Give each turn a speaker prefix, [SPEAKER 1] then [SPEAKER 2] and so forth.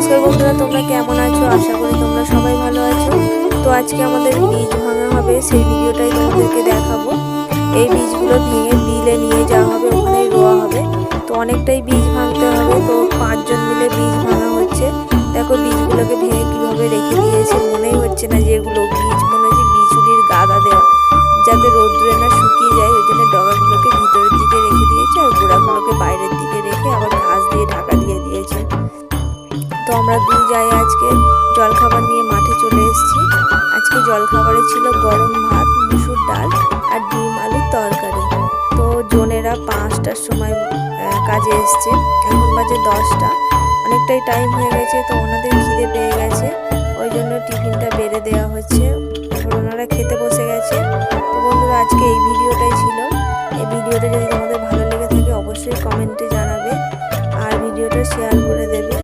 [SPEAKER 1] নমস্কার বন্ধুরা, তোমরা কেমন আছো? আশা করি তোমরা সবাই ভালো আছো। তো আজকে আমাদের বীজ ভাঙা হবে, সেই ভিডিওটাই তোমাদেরকে দেখাবো। এই বীজগুলো ভেঙে বিলে নিয়ে যাওয়া হবে, ওখানেই রোয়া হবে। তো অনেকটাই বীজ ভাঙতে হবে, তো 5 জন মিলে বীজ ভাঙা হচ্ছে। দেখো বীজগুলোকে ভেঙে কীভাবে রেখে দিয়েছে, মনেই হচ্ছে না যে এগুলো বীজ, মনে হচ্ছে বিচুলির গাদা দেওয়া, যাতে রোদ্রে না শুকিয়ে যায়। ওই জন্য ডগাগুলোকে ভিতরের দিকে রেখে দিয়েছে আর গোড়াগুলোকে বাইরের দিকে রেখে আবার ঘাস দিয়ে ঢাকা দিয়ে দিয়েছে। তো আমরা দুই যাই আজকে জলখাবার নিয়ে মাঠে চলে এসেছি। আজকে জলখাবারে ছিল গরম ভাত, মুসুর ডাল আর ডিম আলুর তরকারি। তো জনেরা 5টার সময় কাজে এসছে, এখন বাজে 10টা, অনেকটাই টাইম হয়ে গেছে। তো ওনাদের খিদে পেয়ে গেছে, ওই জন্য টিফিনটা বেড়ে দেওয়া হচ্ছে। এবার ওনারা খেতে বসে গেছে। তো বন্ধুরা, আজকে এই ভিডিওটাই ছিল। এই ভিডিওটা যদি তোমাদের ভালো লেগে থাকে অবশ্যই কমেন্টে